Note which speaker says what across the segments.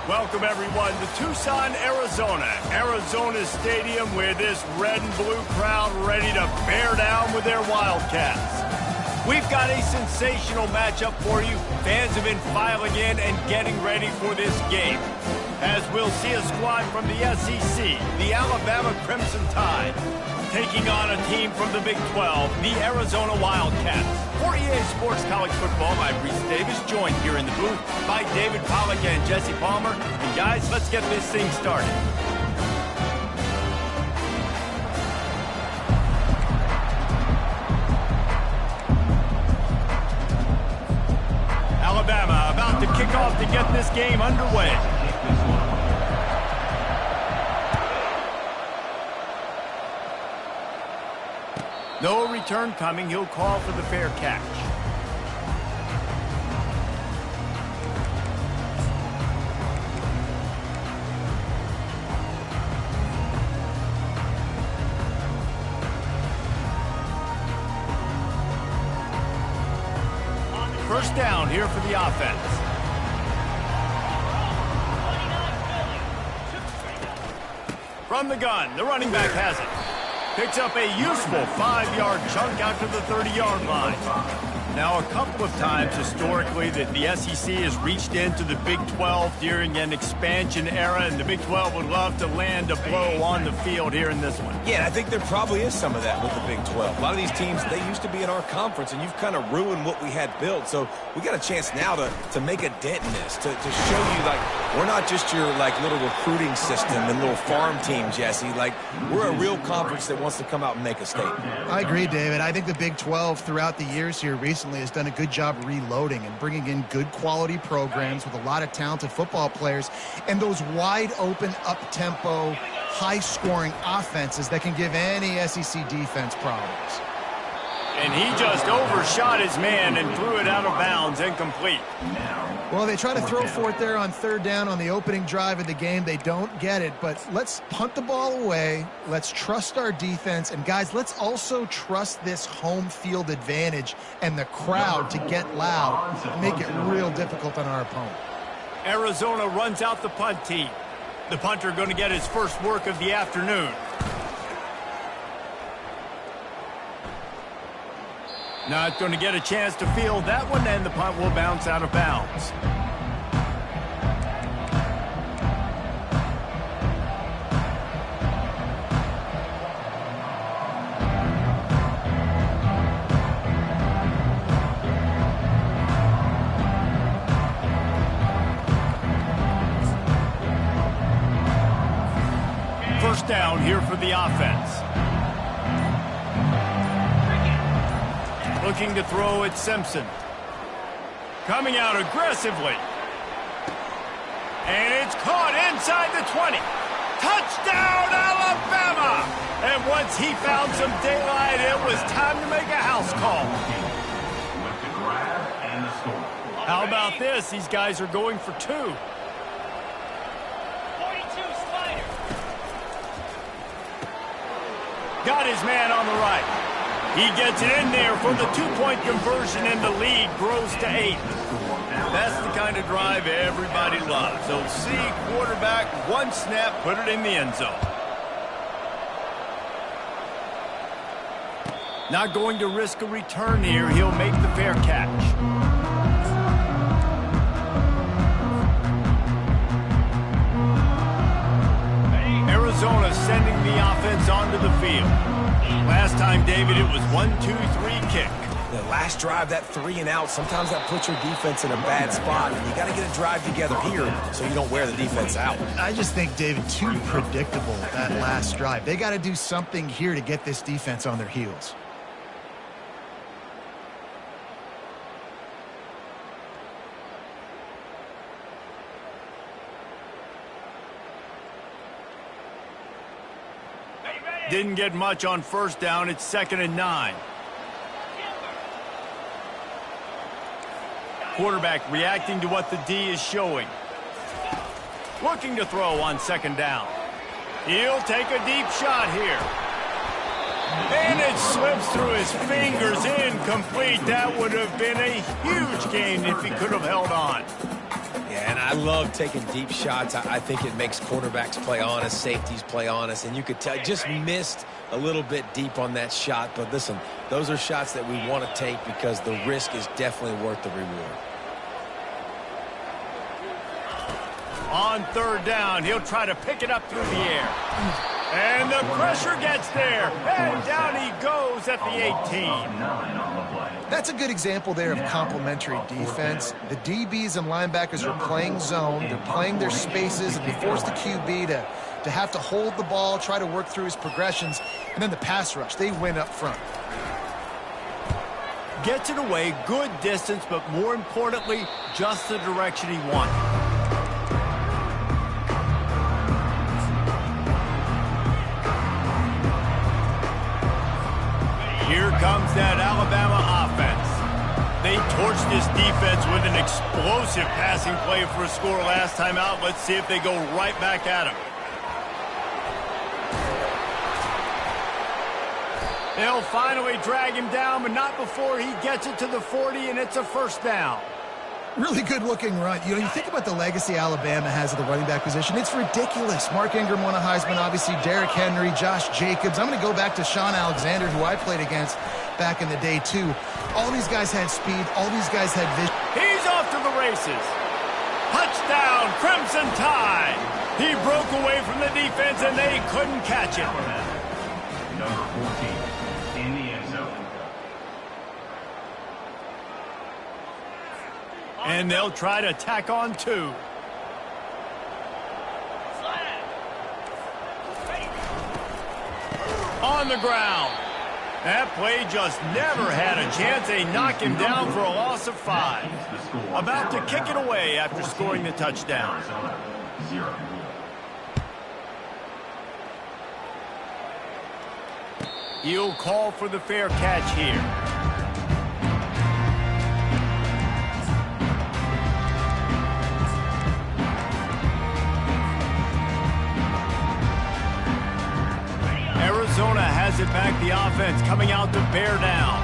Speaker 1: Welcome, everyone, to Tucson, Arizona. Arizona's stadium with this red and blue crowd ready to bear down with their Wildcats. We've got a sensational matchup for you. Fans have been filing in and getting ready for this game, as we'll see a squad from the SEC, the Alabama Crimson Tide, taking on a team from the Big 12, the Arizona Wildcats. For EA Sports College Football, I'm Reese Davis, joined here in the booth by David Pollack and Jesse Palmer. And guys, let's get this thing started. Alabama about to kick off to get this game underway. No return coming. He'll call for the fair catch. First down here for the offense. From the gun, the running back has it. Picks up a useful 5-yard chunk out to the 30-yard line. Now, a couple of times historically that the SEC has reached into the Big 12 during an expansion era, and the Big 12 would love to land a blow on the field here in this one.
Speaker 2: Yeah, I think there probably is some of that with the Big 12. A lot of these teams, they used to be in our conference, and you've kind of ruined what we had built. So we got a chance now to make a dent in this, to show you, like, we're not just your, like, little recruiting system and little farm team, Jesse. Like, we're a real conference that wants to come out and make a statement.
Speaker 3: I agree, David. I think the Big 12 throughout the years here recently has done a good job reloading and bringing in good quality programs with a lot of talented football players and those wide open, up-tempo, high-scoring offenses that can give any SEC defense problems.
Speaker 1: And he just overshot his man and threw it out of bounds, incomplete.
Speaker 3: Well, they try to throw for it there on third down on the opening drive of the game. They don't get it, but let's punt the ball away. Let's trust our defense. And, guys, let's also trust this home field advantage and the crowd to get loud and make it real difficult on our opponent.
Speaker 1: Arizona runs out the punt team. The punter going to get his first work of the afternoon. Not going to get a chance to field that one, and the punt will bounce out of bounds. First down here for the offense. Looking to throw at Simpson. Coming out aggressively. And it's caught inside the 20. Touchdown, Alabama! And once he found some daylight, it was time to make a house call. How about this? These guys are going for two. Got his man on the right. He gets it in there for the two-point conversion, and the lead grows to 8. That's the kind of drive everybody loves. They'll see quarterback, one snap, put it in the end zone. Not going to risk a return here. He'll make the fair catch. Arizona sending the offense onto the field. Last time, David, it was 1-2-3 kick.
Speaker 2: The last drive, that 3 and out, sometimes that puts your defense in a bad spot. And you got to get a drive together here so you don't wear the defense out.
Speaker 3: I just think, David, too predictable, that last drive. They got to do something here to get this defense on their heels.
Speaker 1: Didn't get much on first down. It's 2nd and 9. Quarterback reacting to what the D is showing. Looking to throw on 2nd down. He'll take a deep shot here. And it slips through his fingers, incomplete. That would have been a huge gain if he could have held on.
Speaker 2: Yeah, And I love taking deep shots. I think it makes quarterbacks play honest, safeties play honest, and you could tell just missed a little bit deep on that shot. But listen, those are shots that we want to take because the risk is definitely worth the reward.
Speaker 1: On third down, he'll try to pick it up through the air. And the pressure gets there. And down he goes at the 18.
Speaker 3: That's a good example there of complementary defense. The DBs and linebackers are playing zone. They're playing their spaces, and they force the QB to have to hold the ball, try to work through his progressions. And then the pass rush, they win up front.
Speaker 1: Gets it away, good distance, but more importantly, just the direction he wanted. Here comes that Alabama offense. They torched this defense with an explosive passing play for a score last time out. Let's see if they go right back at him. They'll finally drag him down, but not before he gets it to the 40, and it's a first down.
Speaker 3: Really good-looking run. You know, you think about the legacy Alabama has at the running back position. It's ridiculous. Mark Ingram won a Heisman, obviously Derrick Henry, Josh Jacobs. I'm going to go back to Sean Alexander, who I played against back in the day, too. All these guys had speed. All these guys had vision.
Speaker 1: He's off to the races. Touchdown, Crimson Tide. He broke away from the defense, and they couldn't catch him.
Speaker 4: Number 14 in the end zone.
Speaker 1: And they'll try to tack on two. On the ground. That play just never had a chance. They knock him down for a loss of 5. About to kick it away after scoring the touchdown.
Speaker 4: 0.
Speaker 1: He'll call for the fair catch here. Arizona has it back, the offense coming out to bear down.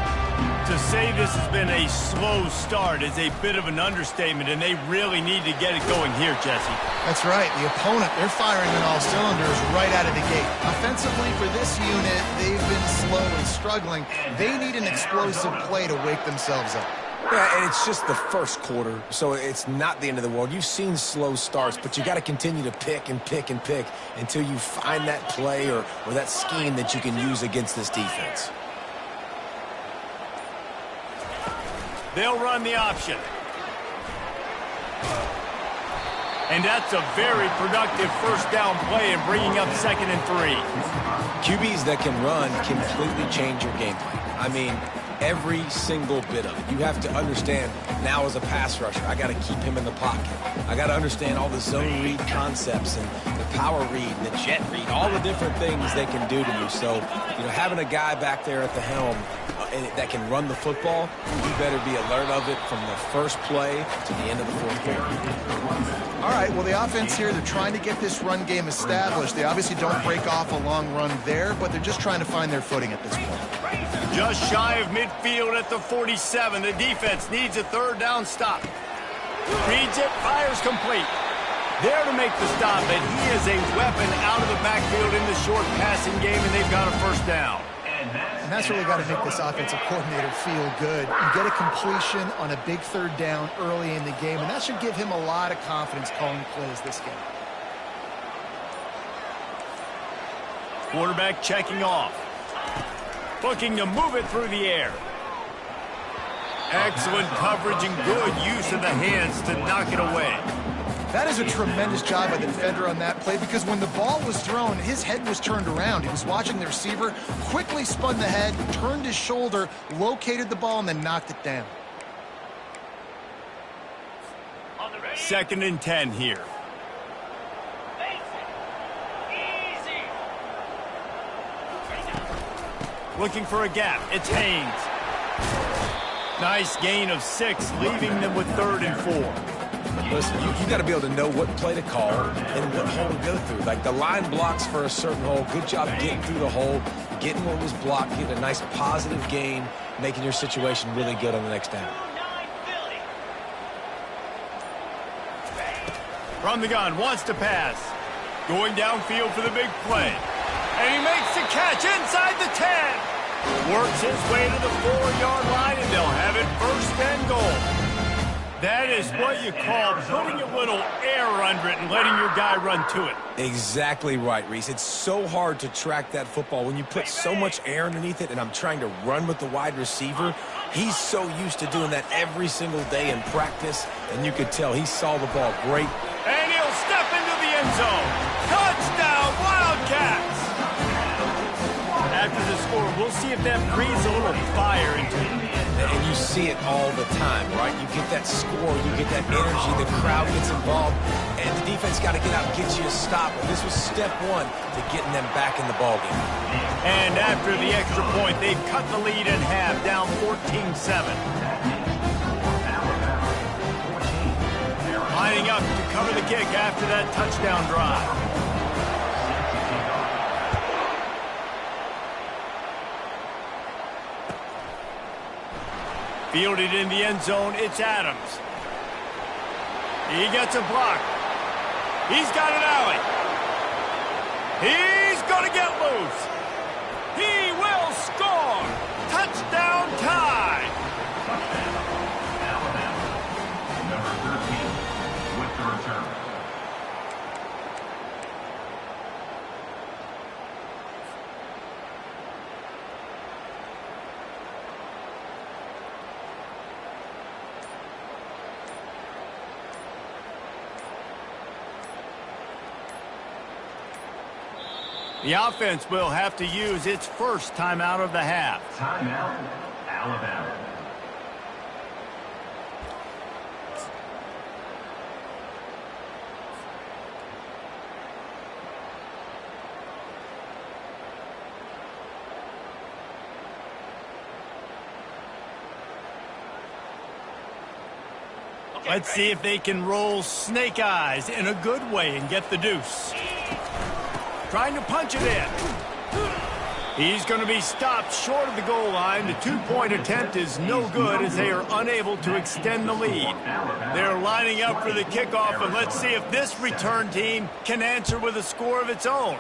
Speaker 1: To say this has been a slow start is a bit of an understatement, and they really need to get it going here, Jesse.
Speaker 3: That's right. The opponent, they're firing on all cylinders right out of the gate. Offensively, for this unit, they've been slow and struggling. They need an explosive play to wake themselves up.
Speaker 2: Yeah, and it's just the first quarter, so it's not the end of the world. You've seen slow starts, but you got to continue to pick and pick and pick until you find that play or that scheme that you can use against this defense.
Speaker 1: They'll run the option. And that's a very productive first down play and bringing up 2nd and 3.
Speaker 2: QBs that can run completely change your game plan. I mean, every single bit of it. You have to understand now as a pass rusher, I got to keep him in the pocket. I got to understand all the zone read concepts and the power read, the jet read, all the different things they can do to you. So, you know, having a guy back there at the helm that can run the football, you better be alert of it from the first play to the end of the fourth quarter.
Speaker 3: All right, well, the offense here, they're trying to get this run game established. They obviously don't break off a long run there, but they're just trying to find their footing at this point.
Speaker 1: Just shy of midfield at the 47. The defense needs a third down stop. Reads it, fires complete. There to make the stop, and he is a weapon out of the backfield in the short passing game, and they've got a first down.
Speaker 3: And that's really got to make this offensive coordinator feel good. You get a completion on a big third down early in the game, and that should give him a lot of confidence calling plays this game.
Speaker 1: Quarterback checking off. Looking to move it through the air. Excellent coverage and good use of the hands to knock it away.
Speaker 3: That is a tremendous job by the defender on that play, because when the ball was thrown, his head was turned around. He was watching the receiver, quickly spun the head, turned his shoulder, located the ball, and then knocked it down.
Speaker 1: 2nd and 10 here. Looking for a gap. It's Haynes. Nice gain of 6, leaving them with 3rd and 4.
Speaker 2: Listen, you got to be able to know what play to call and what hole to go through. Like the line blocks for a certain hole. Good job getting through the hole, getting what was blocked, getting a nice positive gain, making your situation really good on the next down.
Speaker 1: From the gun, wants to pass. Going downfield for the big play. And he makes the catch inside the 10. Works his way to the 4-yard line, and they'll have it first and goal. That is what you call putting a little air under it and letting your guy run to it.
Speaker 2: Exactly right, Reese. It's so hard to track that football when you put so much air underneath it, and I'm trying to run with the wide receiver. He's so used to doing that every single day in practice, and you could tell he saw the ball great.
Speaker 1: And he'll step into the end zone. Touchdown, Wildcats! After the score, we'll see if that breathes a little fire into him.
Speaker 2: And you see it all the time, right? You get that score, you get that energy, the crowd gets involved, and the defense got to get out and get you a stop. And this was step one to getting them back in the ballgame.
Speaker 1: And after the extra point, they've cut the lead in half, down 14-7. Lining up to cover the kick after that touchdown drive. Fielded in the end zone, it's Adams. He gets a block. He's got an alley. He's going to get loose. He will score. Touchdown tie.
Speaker 4: Alabama. Number 13 with the return.
Speaker 1: The offense will have to use its first timeout of the half.
Speaker 4: Timeout, Alabama.
Speaker 1: Let's see if they can roll snake eyes in a good way and get the deuce. Trying to punch it in. He's going to be stopped short of the goal line. The two-point attempt is no good as they are unable to extend the lead. They're lining up for the kickoff, and let's see if this return team can answer with a score of its own.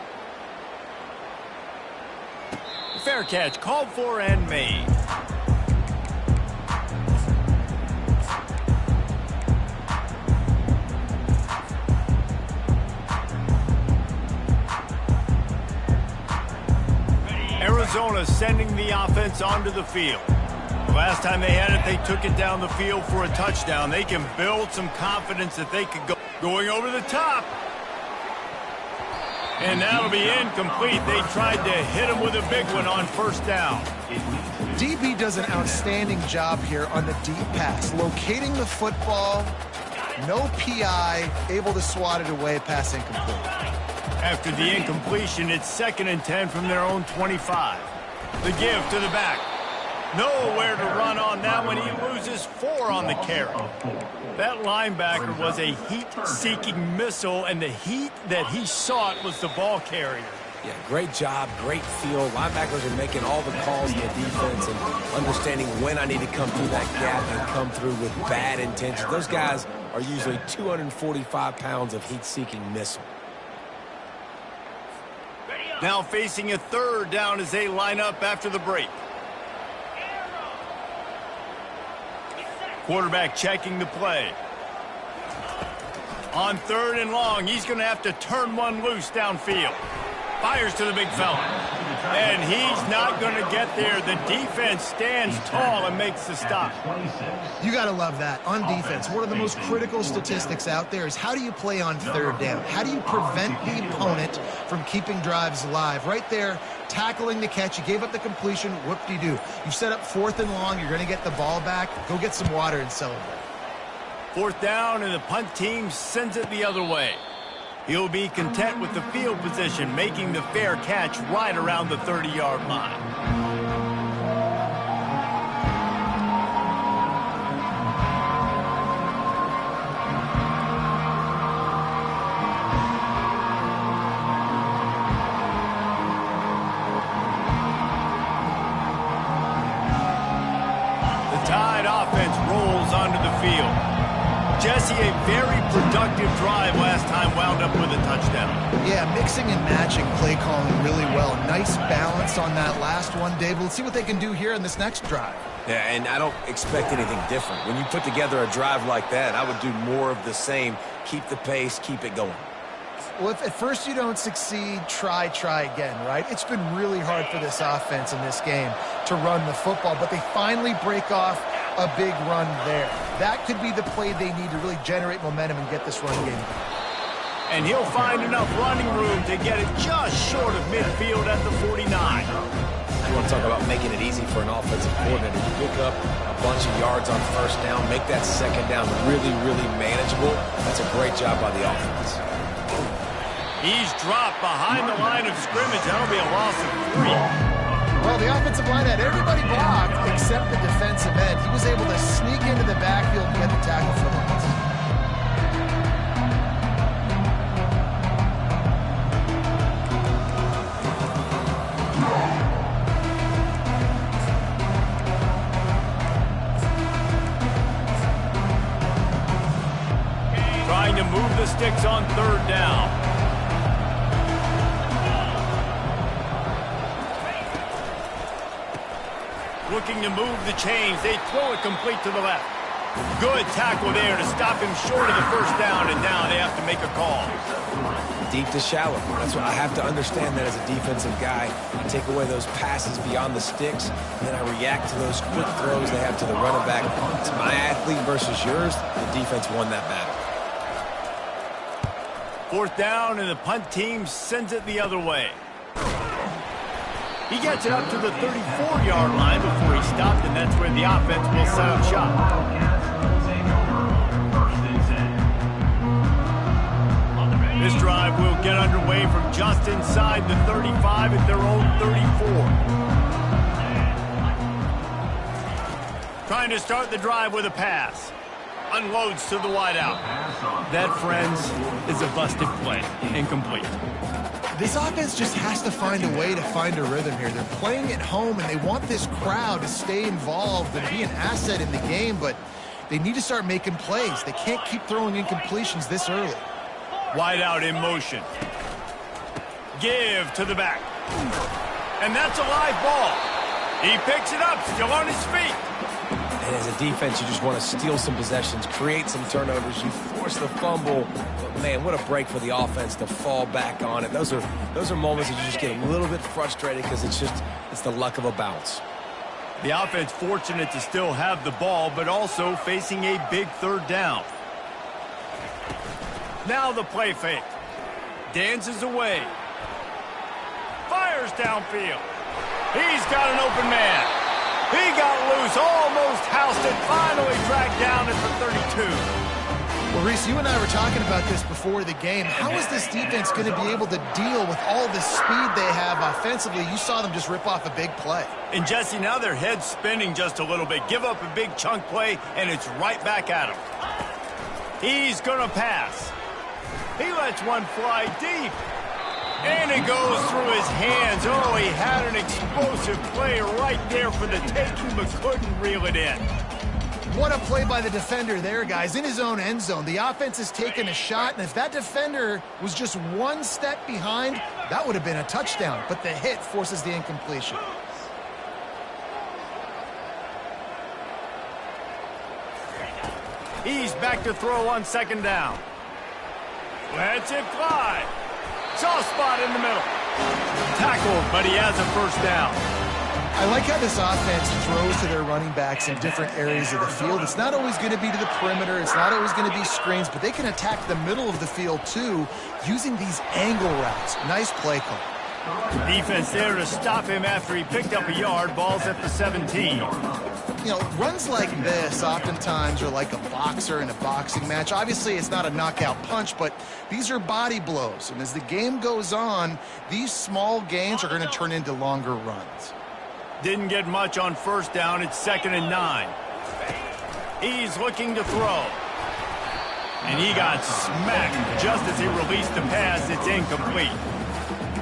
Speaker 1: Fair catch called for and made. Arizona sending the offense onto the field. Last time they had it, they took it down the field for a touchdown. They can build some confidence that they could go. Going over the top. And that'll be incomplete. They tried to hit him with a big one on first down.
Speaker 3: DB does an outstanding job here on the deep pass. Locating the football, no PI, able to swat it away, pass incomplete.
Speaker 1: After the incompletion, it's 2nd and 10 from their own 25. The give to the back. Nowhere to run on that one. He loses 4 on the carry. That linebacker was a heat-seeking missile, and the heat that he sought was the ball carrier.
Speaker 2: Yeah, great job, great feel. Linebackers are making all the calls in the defense and understanding when I need to come through that gap and come through with bad intention. Those guys are usually 245 pounds of heat-seeking missile.
Speaker 1: Now facing a 3rd down as they line up after the break. Quarterback checking the play. On 3rd and long, he's going to have to turn one loose downfield. Fires to the big fella. And he's not going to get there. The defense stands tall and makes the stop.
Speaker 3: You got to love that. On defense, one of the most critical statistics out there is how do you play on 3rd down? How do you prevent the opponent from keeping drives alive? Right there, tackling the catch. You gave up the completion. Whoop-de-doo. You set up 4th and long. You're going to get the ball back. Go get some water and celebrate.
Speaker 1: 4th down, and the punt team sends it the other way. He'll be content with the field position, making the fair catch right around the 30-yard line. The Tide offense rolls onto the field. Jesse, a very productive drive last time wound up with a touchdown.
Speaker 3: Yeah, mixing and matching play calling really well. Nice balance on that last one, David. Let's see what they can do here in this next drive.
Speaker 2: Yeah, and I don't expect anything different. When you put together a drive like that, I would do more of the same. Keep the pace, keep it going.
Speaker 3: Well, if at first you don't succeed, try again, right? It's been really hard for this offense in this game to run the football, but they finally break off a big run there. That could be the play they need to really generate momentum and get this run game going.
Speaker 1: And he'll find enough running room to get it just short of midfield at the 49.
Speaker 2: You want to talk about making it easy for an offensive coordinator. You pick up a bunch of yards on first down, make that second down really, really manageable. That's a great job by the offense.
Speaker 1: He's dropped behind the line of scrimmage. That'll be a loss of 3.
Speaker 3: Well, the offensive line had everybody blocked except the defensive end. He was able to sneak into the backfield and get the tackle for loss.
Speaker 1: Trying to move the sticks on third down. Looking to move the chains. They throw it complete to the left. Good tackle there to stop him short of the first down, and now they have to make a call.
Speaker 2: Deep to shallow. That's what I have to understand that as a defensive guy. I take away those passes beyond the sticks, and then I react to those quick throws they have to the running back. It's my athlete versus yours. The defense won that battle.
Speaker 1: Fourth down, and the punt team sends it the other way. He gets it up to the 34-yard line before he stopped, and that's where the offense will set up shop. This drive will get underway from just inside the 35 at their own 34. Trying to start the drive with a pass. Unloads to the wideout. That, friends, is a busted play. Incomplete.
Speaker 3: This offense just has to find a way to find a rhythm here. They're playing at home, and they want this crowd to stay involved and be an asset in the game, but they need to start making plays. They can't keep throwing incompletions this early.
Speaker 1: Wide out in motion. Give to the back. And that's a live ball. He picks it up, still on his feet.
Speaker 2: And as a defense, you just want to steal some possessions, create some turnovers. You force the fumble. But man, what a break for the offense to fall back on it. Those are moments that you just get a little bit frustrated because it's the luck of a bounce.
Speaker 1: The offense fortunate to still have the ball, but also facing a big third down. Now the play fake. Dances away. Fires downfield. He's got an open man. He got loose, almost housed it, finally dragged down at the 32.
Speaker 3: Well, Reese, you and I were talking about this before the game. How is this defense going to be able to deal with all the speed they have offensively? You saw them just rip off a big play.
Speaker 1: And Jesse, now their head's spinning just a little bit. Give up a big chunk play, and it's right back at him. He's going to pass. He lets one fly deep. And it goes through his hands. Oh, he had an explosive play right there for the taking, but couldn't reel it in.
Speaker 3: What a play by the defender there, guys, in his own end zone. The offense has taken a shot, and if that defender was just one step behind, that would have been a touchdown. But the hit forces the incompletion.
Speaker 1: He's back to throw on second down. Lets it fly. Soft spot in the middle. Tackled, but he has a first down.
Speaker 3: I like how this offense throws to their running backs in different areas of the field. It's not always going to be to the perimeter. It's not always going to be screens, but they can attack the middle of the field, too, using these angle routes. Nice play call.
Speaker 1: Defense there to stop him after he picked up a yard. Ball's at the 17.
Speaker 3: You know, runs like this oftentimes are like a boxer in a boxing match. Obviously, it's not a knockout punch, but these are body blows. And as the game goes on, these small gains are going to turn into longer runs.
Speaker 1: Didn't get much on first down. It's 2nd and 9. He's looking to throw. And he got smacked just as he released the pass. It's incomplete.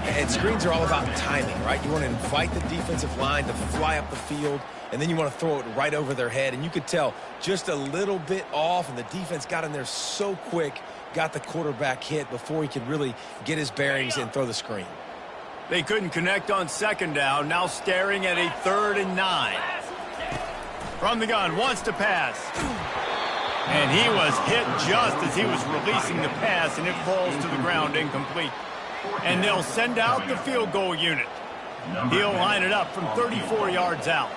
Speaker 2: And screens are all about timing, right? You want to invite the defensive line to fly up the field, and then you want to throw it right over their head. And you could tell just a little bit off, and the defense got in there so quick, got the quarterback hit before he could really get his bearings and throw the screen.
Speaker 1: They couldn't connect on second down, now staring at a 3rd and 9. From the gun, wants to pass. And he was hit just as he was releasing the pass, and it falls to the ground incomplete. And they'll send out the field goal unit. He'll line it up from 34 yards out.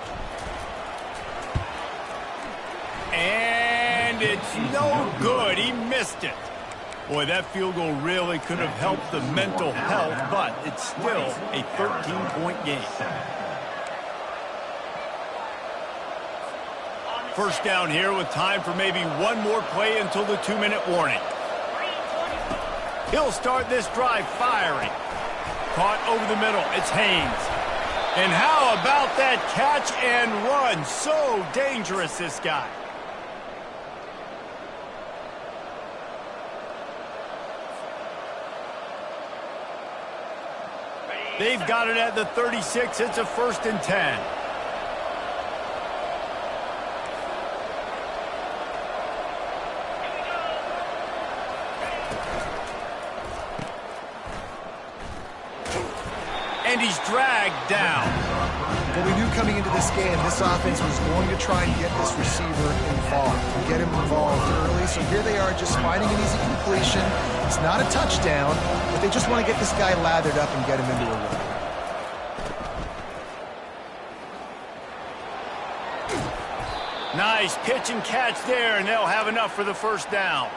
Speaker 1: And it's no good. He missed it. Boy, that field goal really could have helped the mental health, but it's still a 13-point game. First down here with time for maybe one more play until the 2-minute warning. He'll start this drive firing. Caught over the middle. It's Haynes. And how about that catch and run? So dangerous, this guy. They've got it at the 36. It's a 1st and 10. And he's dragged down.
Speaker 3: Well, we knew coming into this game, this offense was going to try and get this receiver involved, get him involved early. So here they are just finding an easy completion. It's not a touchdown, but they just want to get this guy lathered up and get him into a run.
Speaker 1: Nice pitch and catch there, and they'll have enough for the 1st down.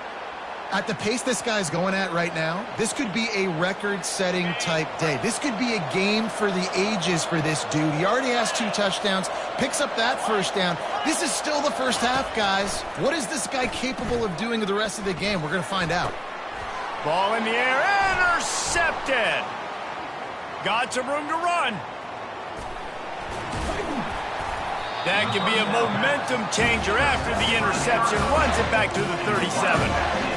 Speaker 3: At the pace this guy's going at right now, this could be a record-setting type day. This could be a game for the ages for this dude. He already has 2 touchdowns, picks up that 1st down. This is still the first half, guys. What is this guy capable of doing the rest of the game? We're going to find out.
Speaker 1: Ball in the air, intercepted. Got some room to run. That could be a momentum changer after the interception. Runs it back to the 37.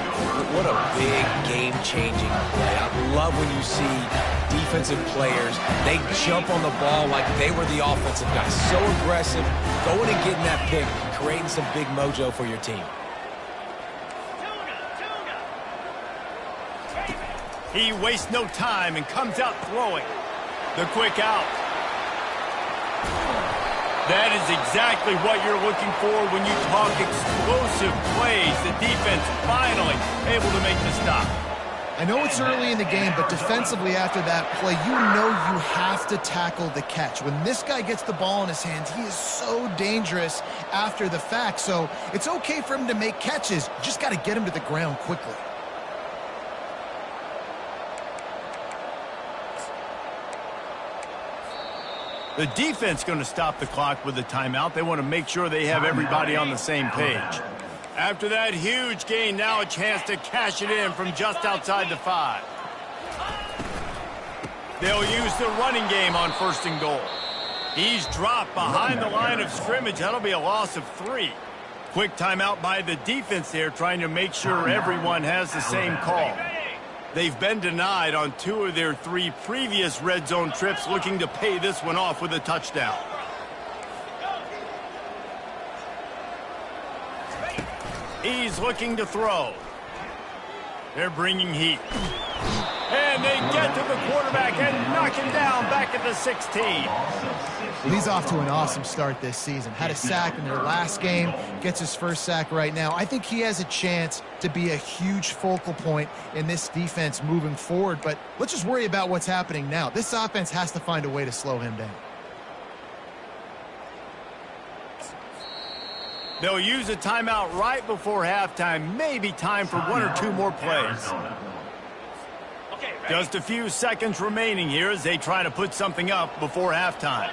Speaker 2: What a big game-changing play. I love when you see defensive players, they jump on the ball like they were the offensive guys. So aggressive, going and getting that pick, creating some big mojo for your team.
Speaker 1: He wastes no time and comes out throwing. The quick out. That is exactly what you're looking for when you talk explosive plays. The defense finally able to make the stop.
Speaker 3: I know it's early in the game, but defensively after that play, you know you have to tackle the catch. When this guy gets the ball in his hands, he is so dangerous after the fact. So it's okay for him to make catches. You just got to get him to the ground quickly.
Speaker 1: The defense going to stop the clock with a timeout. They want to make sure they have everybody on the same page. After that huge gain, now a chance to cash it in from just outside the 5. They'll use the running game on 1st and goal. He's dropped behind the line of scrimmage. That'll be a loss of 3. Quick timeout by the defense there, trying to make sure everyone has the same call. They've been denied on 2 of their 3 previous red zone trips, looking to pay this one off with a touchdown. He's looking to throw. They're bringing heat. And they get to the quarterback and knock him down back at the 16.
Speaker 3: He's off to an awesome start this season. Had a sack in their last game, gets his 1st sack right now. I think he has a chance to be a huge focal point in this defense moving forward, but let's just worry about what's happening now. This offense has to find a way to slow him down.
Speaker 1: They'll use a timeout right before halftime. Maybe time for 1 or 2 more plays. Just a few seconds remaining here as they try to put something up before halftime.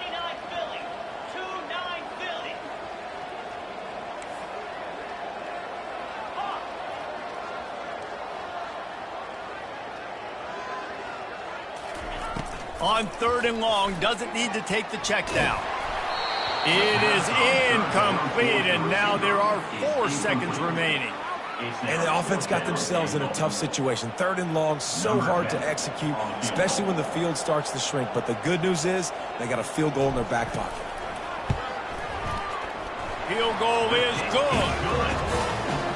Speaker 1: On 3rd and long, doesn't need to take the check down. It is incomplete, and now there are 4 seconds remaining.
Speaker 2: And the offense got themselves in a tough situation. 3rd and long, so hard to execute, especially when the field starts to shrink. But the good news is they got a field goal in their back pocket.
Speaker 1: Field goal is good.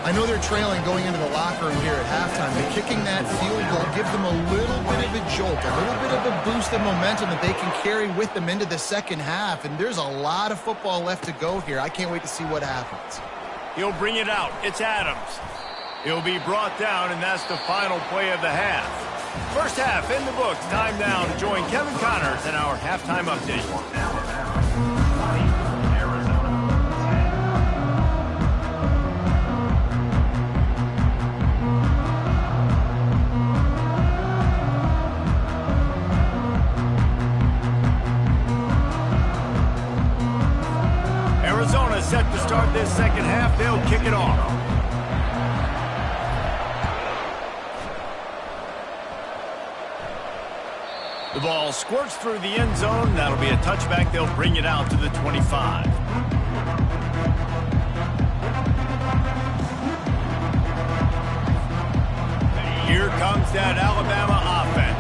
Speaker 3: I know they're trailing going into the locker room here at halftime, but kicking that field goal gives them a little bit of a jolt, a little bit of a boost of momentum that they can carry with them into the second half. And there's a lot of football left to go here. I can't wait to see what happens.
Speaker 1: He'll bring it out. It's Adams. He'll be brought down, and that's the final play of the half. First half in the books. Time now to join Kevin Connors in our halftime update. Arizona set to start this second half. They'll kick it off. The ball squirts through the end zone. That'll be a touchback. They'll bring it out to the 25. Here comes that Alabama offense.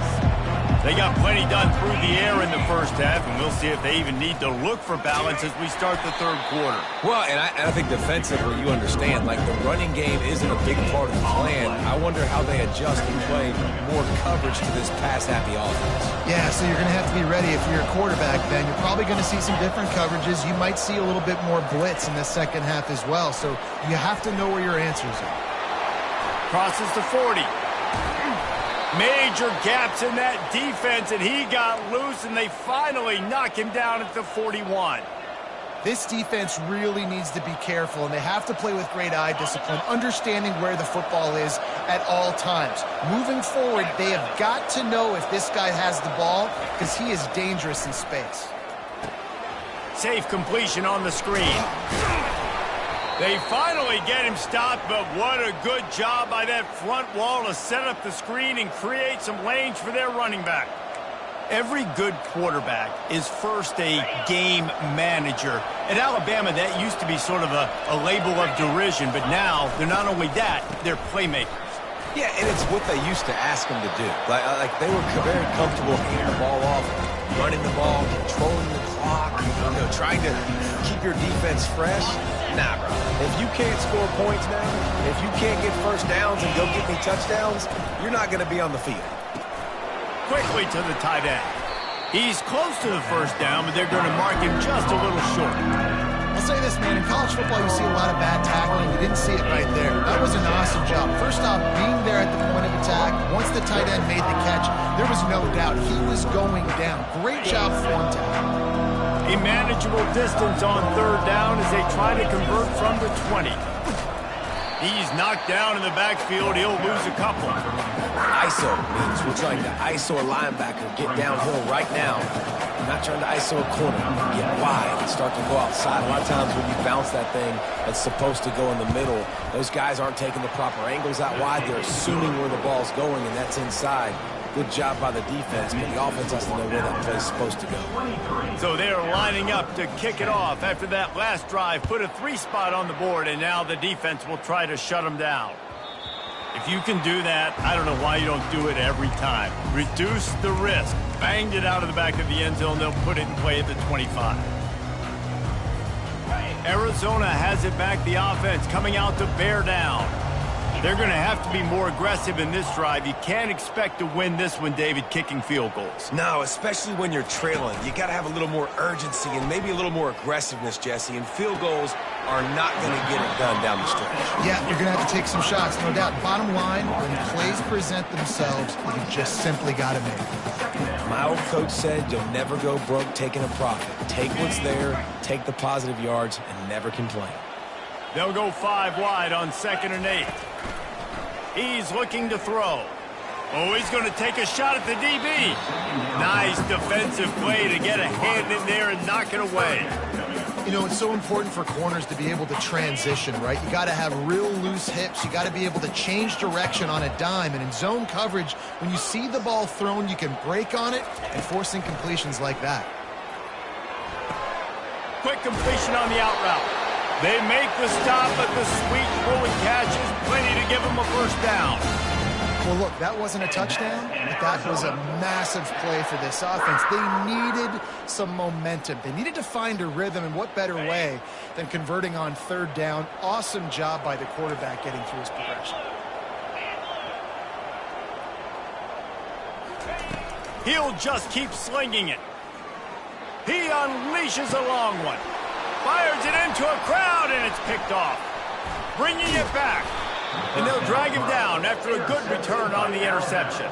Speaker 1: They got plenty done through the air in the first half, and we'll see if they even need to look for balance as we start the third quarter.
Speaker 2: Well, and I think defensively, you understand, like the running game isn't a big part of the plan. I wonder how they adjust and play more coverage to this pass-happy offense.
Speaker 3: Yeah, so you're going to have to be ready if you're a quarterback, Ben. You're probably going to see some different coverages. You might see a little bit more blitz in the second half as well, so you have to know where your answers are.
Speaker 1: Crosses the 40. Major gaps in that defense, and he got loose, and they finally knock him down at the 41.
Speaker 3: This defense really needs to be careful, and they have to play with great eye discipline, understanding where the football is at all times. Moving forward, they have got to know if this guy has the ball, because he is dangerous in space.
Speaker 1: Safe completion on the screen. They finally get him stopped, but what a good job by that front wall to set up the screen and create some lanes for their running back. Every good quarterback is first a game manager. At Alabama, that used to be sort of a label of derision, but now they're not only that, they're playmakers.
Speaker 2: Yeah, and it's what they used to ask them to do. Like they were very comfortable handing the ball off, running the ball, controlling the clock, trying to keep your defense fresh. Nah, bro. If you can't score points now, if you can't get first downs and go get me touchdowns, you're not going to be on the field.
Speaker 1: Quickly to the tight end. He's close to the first down, but they're going to mark him just a little short.
Speaker 3: I'll say this, man. In college football, you see a lot of bad tackling. You didn't see it right there. That was an awesome job. First off, being there at the point of attack. Once the tight end made the catch, there was no doubt he was going down. Great job form tackle.
Speaker 1: A manageable distance on third down as they try to convert from the 20. He's knocked down in the backfield. He'll lose a couple.
Speaker 2: ISO means we're trying to ISO a linebacker, get downhill right now. We're not trying to ISO a corner. Get wide and start to go outside. A lot of times when you bounce that thing that's supposed to go in the middle, those guys aren't taking the proper angles out wide. They're assuming where the ball's going, and that's inside. Good job by the defense, but the offense has to know where that play's supposed to go.
Speaker 1: So they're lining up to kick it off after that last drive. Put a 3-spot on the board, and now the defense will try to shut them down. If you can do that, I don't know why you don't do it every time. Reduce the risk. Banged it out of the back of the end zone. They'll put it in play at the 25. Arizona has it back. The offense coming out to bear down. They're going to have to be more aggressive in this drive. You can't expect to win this one, David, kicking field goals.
Speaker 2: No, especially when you're trailing. You got to have a little more urgency and maybe a little more aggressiveness, Jesse. And field goals are not going to get it done down the stretch.
Speaker 3: Yeah, you're going to have to take some shots, no doubt. Bottom line, when plays present themselves, you just simply got to make them.
Speaker 2: My old coach said you'll never go broke taking a profit. Take what's there, take the positive yards, and never complain.
Speaker 1: They'll go 5 wide on 2nd and 8. He's looking to throw. Oh, he's going to take a shot at the DB. Nice defensive play to get a hand in there and knock it away.
Speaker 3: You know, it's so important for corners to be able to transition, right? You got to have real loose hips. You got to be able to change direction on a dime. And in zone coverage, when you see the ball thrown, you can break on it and force incompletions like that.
Speaker 1: Quick completion on the out route. They make the stop, but the sweet throwing catch is plenty to give them a first down.
Speaker 3: Well, look, that wasn't a touchdown, but that was a massive play for this offense. They needed some momentum. They needed to find a rhythm, and what better way than converting on third down. Awesome job by the quarterback getting through his progression.
Speaker 1: He'll just keep slinging it. He unleashes a long one. Fires it into a crowd, and it's picked off. Bringing it back. And they'll drag him down after a good return on the interception.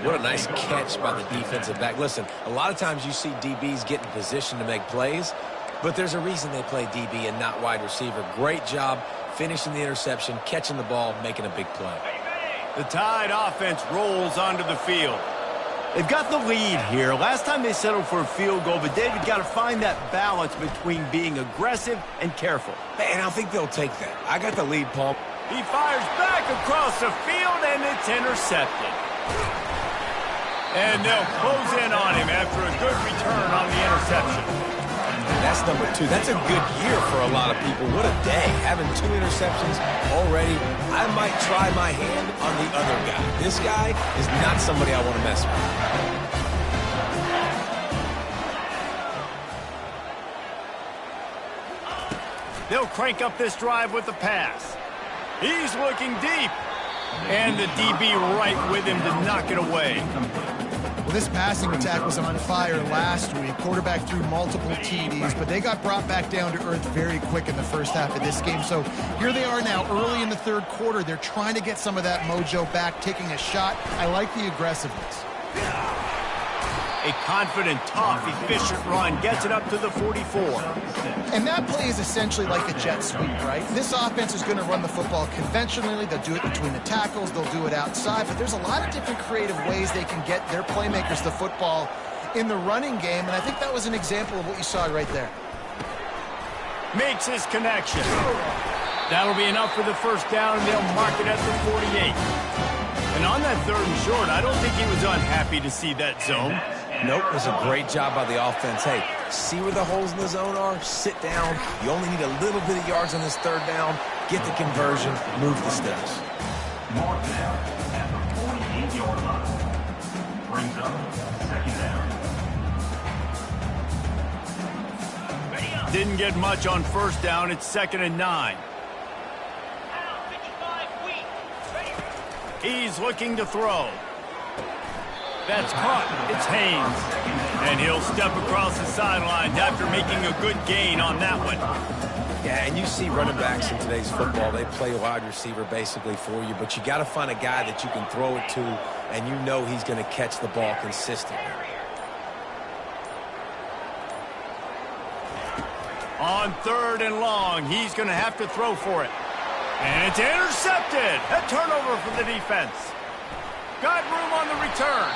Speaker 2: What a nice catch by the defensive back. Listen, a lot of times you see DBs get in position to make plays, but there's a reason they play DB and not wide receiver. Great job finishing the interception, catching the ball, making a big play.
Speaker 1: The Tide offense rolls onto the field. They've got the lead here. Last time they settled for a field goal, but David got to find that balance between being aggressive and careful.
Speaker 2: And I think they'll take that. I got the lead, Paul.
Speaker 1: He fires back across the field, and it's intercepted. And they'll close in on him after a good return on the interception.
Speaker 2: That's number 2. That's a good year for a lot of people. What a day. Having 2 interceptions already. I might try my hand on the other guy. This guy is not somebody I want to mess with.
Speaker 1: They'll crank up this drive with the pass. He's looking deep. And the DB right with him to knock it away.
Speaker 3: Well, this passing attack was on fire last week. Quarterback threw multiple TDs, but they got brought back down to earth very quick in the first half of this game. So here they are now early in the third quarter. They're trying to get some of that mojo back, taking a shot. I like the aggressiveness.
Speaker 1: A confident, tough, efficient run gets it up to the 44.
Speaker 3: And that play is essentially like a jet sweep, right? This offense is going to run the football conventionally. They'll do it between the tackles. They'll do it outside. But there's a lot of different creative ways they can get their playmakers the football in the running game. And I think that was an example of what you saw right there.
Speaker 1: Makes his connection. That'll be enough for the first down, and they'll mark it at the 48. And on that third and short, I don't think he was unhappy to see that zone.
Speaker 2: Nope, it was a great job by the offense. Hey, see where the holes in the zone are? Sit down. You only need a little bit of yards on this third down. Get the conversion. Move the steps.
Speaker 4: Mark down at the 48-yard line. Brings up second down.
Speaker 1: Didn't get much on first down. It's 2nd and 9. He's looking to throw. That's caught. It's Haynes. And he'll step across the sidelines after making a good gain on that one.
Speaker 2: Yeah, and you see running backs in today's football, they play wide receiver basically for you, but you got to find a guy that you can throw it to, and you know he's going to catch the ball consistently.
Speaker 1: On 3rd and long, he's going to have to throw for it. And it's intercepted. A turnover for the defense. Got room on the return.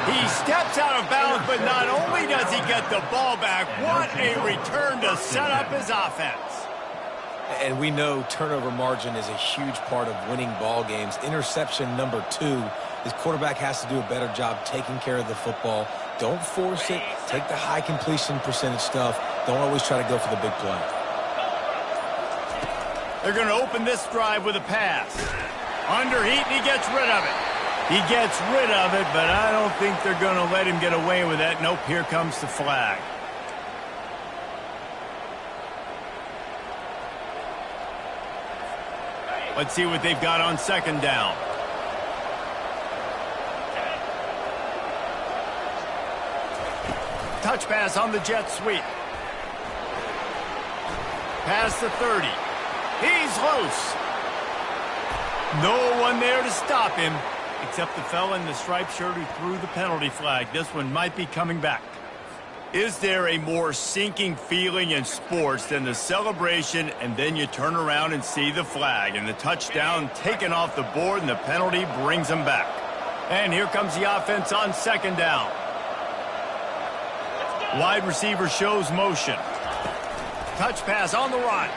Speaker 1: He steps out of bounds, but not only does he get the ball back, what a return to set up his offense.
Speaker 2: And we know turnover margin is a huge part of winning ball games. Interception number 2. His quarterback has to do a better job taking care of the football. Don't force it. Take the high completion percentage stuff. Don't always try to go for the big play.
Speaker 1: They're going to open this drive with a pass. Under heat, and he gets rid of it. He gets rid of it, but I don't think they're going to let him get away with that. Nope, here comes the flag. Let's see what they've got on 2nd down. Touch pass on the jet sweep. Past the 30. He's loose. No one there to stop him, except the fella in the striped shirt who threw the penalty flag. This one might be coming back. Is there a more sinking feeling in sports than the celebration and then you turn around and see the flag and the touchdown taken off the board and the penalty brings them back? And here comes the offense on 2nd down. Wide receiver shows motion. Touch pass on the run.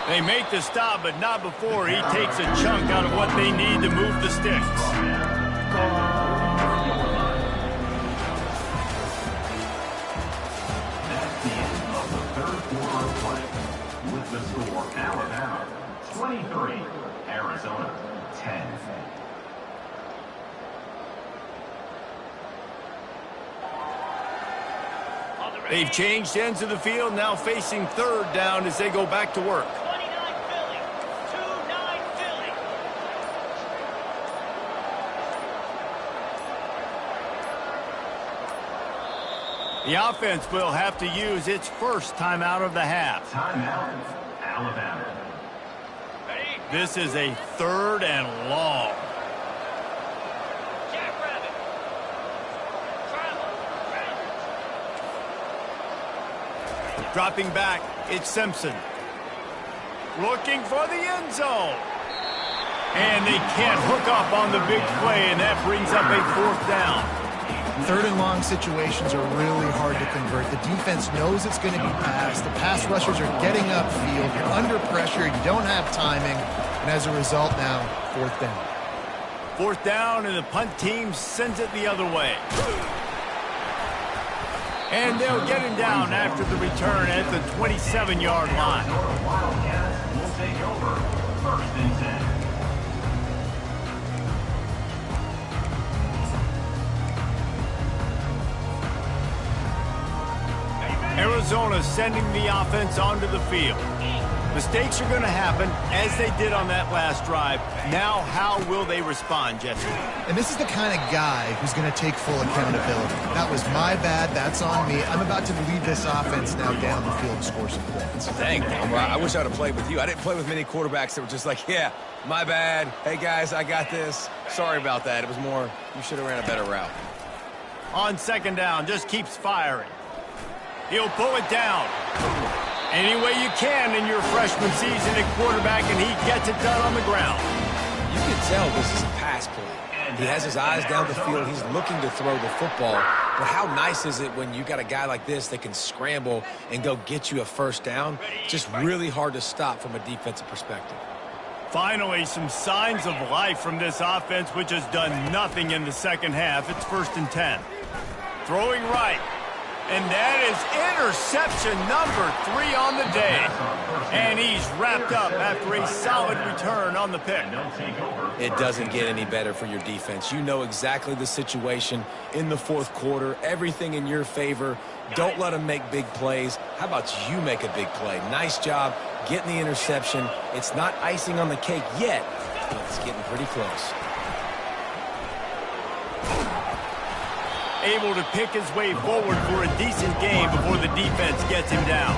Speaker 1: They make the stop, but not before he takes a chunk out of what they need to move the sticks.
Speaker 4: That's the end of the 23, Arizona 10.
Speaker 1: They've changed ends of the field, now facing third down as they go back to work.
Speaker 5: 29 Philly. 2-9 Philly.
Speaker 1: The offense will have to use its first timeout of the half.
Speaker 4: Timeout, Alabama.
Speaker 1: This is a 3rd and long.
Speaker 5: Jackrabbit. Travel.
Speaker 1: Dropping back, it's Simpson. Looking for the end zone. And they can't hook up on the big play, and that brings up a 4th down.
Speaker 3: 3rd and long situations are really hard to convert. The defense knows it's going to be passed. The pass rushers are getting upfield. You're under pressure. You don't have timing. And as a result now, 4th down.
Speaker 1: 4th down, and the punt team sends it the other way. And they'll get him down after the return at the 27-yard line.
Speaker 4: Wildcats will take over 1st and 10.
Speaker 1: Arizona sending the offense onto the field. Mistakes are going to happen, as they did on that last drive. Now, how will they respond, Jesse?
Speaker 3: And this is the kind of guy who's going to take full accountability. That was my bad. That's on me. I'm about to lead this offense now down the field and score some points.
Speaker 2: Dang, Palmer, I wish I'd have played with you. I didn't play with many quarterbacks that were just like, yeah, my bad. Hey, guys, I got this. Sorry about that. It was more, you should have ran a better route.
Speaker 1: On 2nd down, just keeps firing. He'll pull it down. Any way you can in your freshman season at quarterback, and he gets it done on the ground.
Speaker 2: You can tell this is a pass play. He has his eyes down the field. He's looking to throw the football. But how nice is it when you got a guy like this that can scramble and go get you a 1st down? Just really hard to stop from a defensive perspective.
Speaker 1: Finally, some signs of life from this offense, which has done nothing in the 2nd half. It's 1st and 10. Throwing right. And that is interception number 3 on the day. And he's wrapped up after a solid return on the pick.
Speaker 2: It doesn't get any better for your defense. You know exactly the situation in the 4th quarter. Everything in your favor. Don't let them make big plays. How about you make a big play? Nice job getting the interception. It's not icing on the cake yet, but it's getting pretty close.
Speaker 1: Able to pick his way forward for a decent game before the defense gets him down.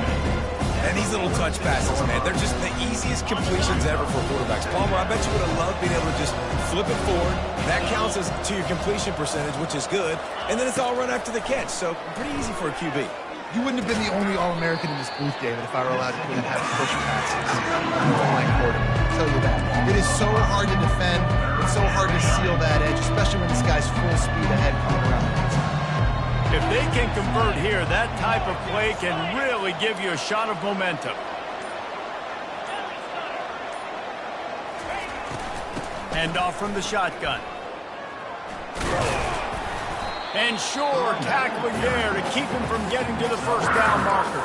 Speaker 2: And these little touch passes, man, they're just the easiest completions ever for quarterbacks. Palmer, I bet you would have loved being able to just flip it forward. That counts as to your completion percentage, which is good. And then it's all run after the catch, so pretty easy for a QB.
Speaker 3: You wouldn't have been the only All-American in this booth, David, if I were allowed to have push passes. Like quarterback. I'll tell you that. It is so hard to defend. It's so hard to seal that edge, especially when this guy's full speed ahead coming around.
Speaker 1: If they can convert here, that type of play can really give you a shot of momentum. Hand off from the shotgun. And sure, tackling there to keep him from getting to the 1st down marker.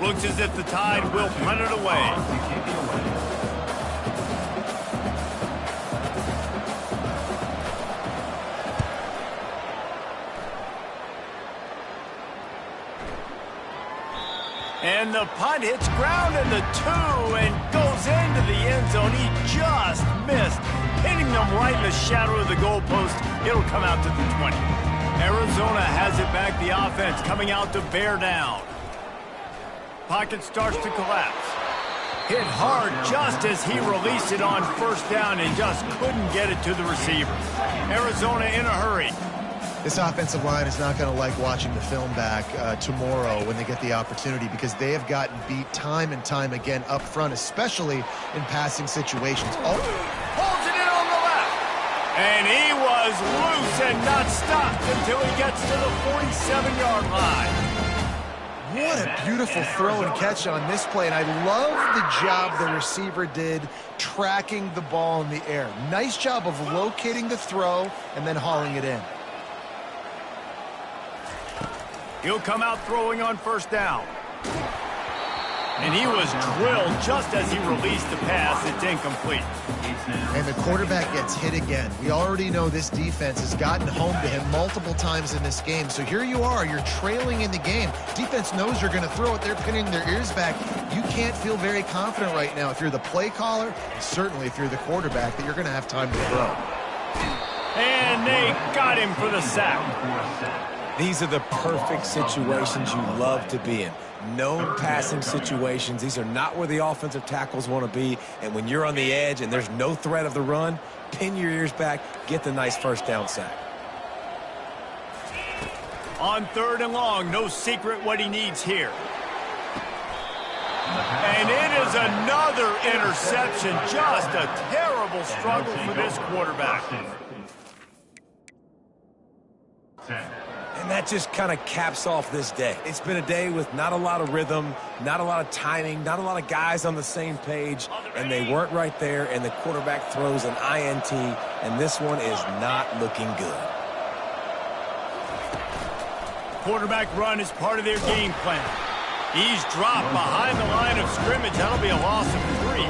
Speaker 1: Looks as if the Tide will punt it away. And the punt hits ground in the 2 and goes into the end zone. He just missed, hitting them right in the shadow of the goalpost. It'll come out to the 20. Arizona has it back, the offense coming out to bear down. Pocket starts to collapse. Hit hard just as he released it on 1st down and just couldn't get it to the receiver. Arizona in a hurry.
Speaker 3: This offensive line is not going to like watching the film back tomorrow when they get the opportunity, because they have gotten beat time and time again up front, especially in passing situations.
Speaker 1: Holds it in on the left. And he was loose and not stopped until he gets to the 47-yard line.
Speaker 3: What a beautiful throw and catch on this play, and I love the job the receiver did tracking the ball in the air. Nice job of locating the throw and then hauling it in.
Speaker 1: He'll come out throwing on 1st down. And he was drilled just as he released the pass. It's incomplete.
Speaker 3: And the quarterback gets hit again. We already know this defense has gotten home to him multiple times in this game. So here you are, you're trailing in the game. Defense knows you're going to throw it. They're pinning their ears back. You can't feel very confident right now if you're the play caller, and certainly if you're the quarterback, that you're going to have time to throw.
Speaker 1: And they got him for the sack.
Speaker 2: These are the perfect situations you love to be in. Known passing situations. These are not where the offensive tackles want to be. And when you're on the edge and there's no threat of the run, pin your ears back, get the nice first down sack.
Speaker 1: On 3rd and long, no secret what he needs here. And it is another interception. Just a terrible struggle for this quarterback.
Speaker 2: And that just kind of caps off this day. It's been a day with not a lot of rhythm, not a lot of timing, not a lot of guys on the same page, and they weren't right there, and the quarterback throws an INT, and this one is not looking good.
Speaker 1: Quarterback run is part of their game plan. He's dropped behind the line of scrimmage. That'll be a loss of 3.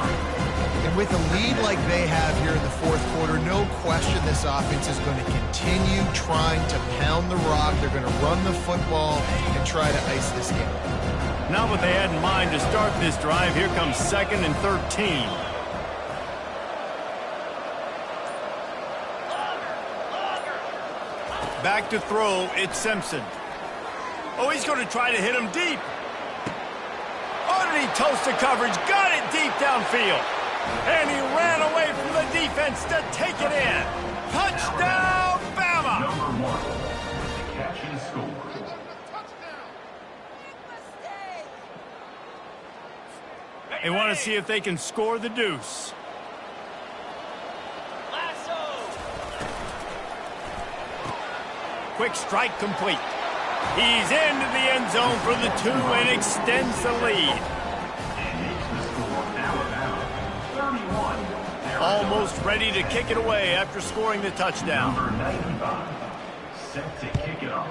Speaker 3: And with a lead like they have here in the 4th quarter, no question this offense is going to continue trying to pound the rock. They're going to run the football and try to ice this game.
Speaker 1: Not what they had in mind to start this drive. Here comes 2nd and 13. Back to throw, it's Simpson. Oh, he's going to try to hit him deep. Underneath toasted coverage, got it deep downfield. And he ran away from the defense to take it in. Touchdown, Bama!
Speaker 4: Number 1, the catch and score.
Speaker 1: They want to see if they can score the deuce. Quick strike complete. He's into the end zone for the 2 and extends the lead. Almost ready to kick it away after scoring the touchdown.
Speaker 4: Number 95, set to kick it off.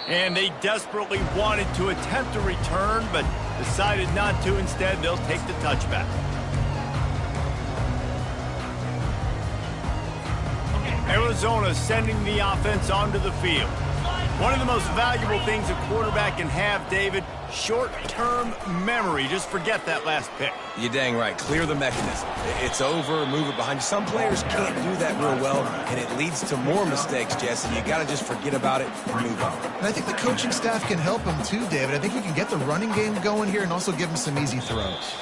Speaker 1: And they desperately wanted to attempt a return, but decided not to. Instead, they'll take the touchback. Arizona sending the offense onto the field. One of the most valuable things a quarterback can have, David, short-term memory. Just forget that last pick.
Speaker 2: You're dang right. Clear the mechanism. It's over, move it behind you. Some players can't do that real well, and it leads to more mistakes, Jesse. You got to just forget about it and move on.
Speaker 3: And I think the coaching staff can help him too, David. I think you can get the running game going here and also give him some easy throws.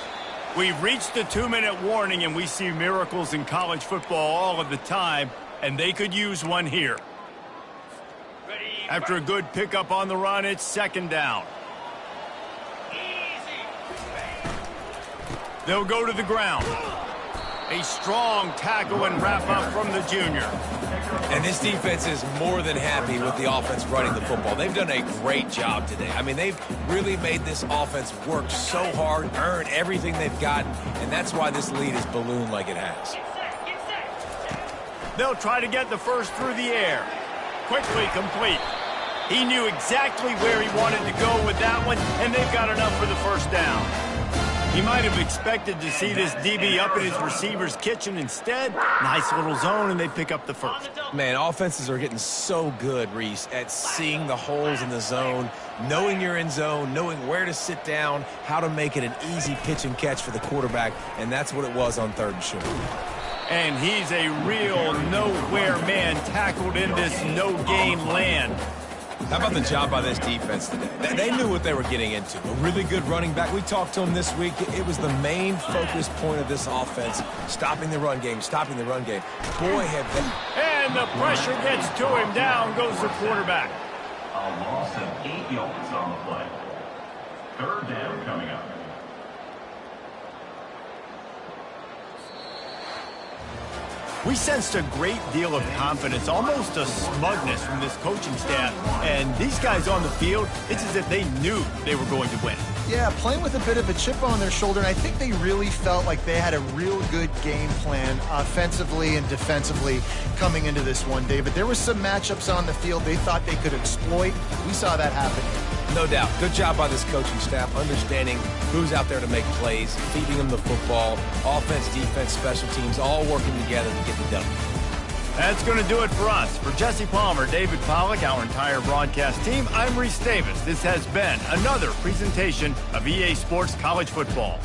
Speaker 1: We've reached the 2-minute warning, and we see miracles in college football all of the time, and they could use one here. After a good pickup on the run, it's 2nd down. They'll go to the ground. A strong tackle and wrap up from the junior.
Speaker 2: And this defense is more than happy with the offense running the football. They've done a great job today. I mean, they've really made this offense work so hard, earn everything they've gotten, and that's why this lead is ballooned like it has.
Speaker 1: They'll try to get the first through the air. Quickly complete. He knew exactly where he wanted to go with that one, and they've got enough for the first down. He might have expected to see this DB up in his receiver's kitchen. Instead, nice little zone, and they pick up the first.
Speaker 2: Man, offenses are getting so good, Reese, at seeing the holes in the zone, knowing you're in zone, knowing where to sit down, how to make it an easy pitch and catch for the quarterback, and that's what it was on 3rd and short.
Speaker 1: And he's a real nowhere man tackled in this no-gain land.
Speaker 2: How about the job by this defense today? They knew what they were getting into. A really good running back. We talked to him this week. It was the main focus point of this offense, stopping the run game, stopping the run game. Boy, have they...
Speaker 1: And the pressure gets to him. Down goes the quarterback.
Speaker 4: A loss of 8 yards on the play. 3rd down coming up.
Speaker 1: We sensed a great deal of confidence, almost a smugness from this coaching staff. And these guys on the field, it's as if they knew they were going to win.
Speaker 3: Yeah, playing with a bit of a chip on their shoulder, and I think they really felt like they had a real good game plan offensively and defensively coming into this one, David. There were some matchups on the field they thought they could exploit. We saw that happen.
Speaker 2: No doubt. Good job by this coaching staff, understanding who's out there to make plays, feeding them the football, offense, defense, special teams, all working together to get the W.
Speaker 1: That's going to do it for us. For Jesse Palmer, David Pollack, our entire broadcast team, I'm Reese Davis. This has been another presentation of EA Sports College Football.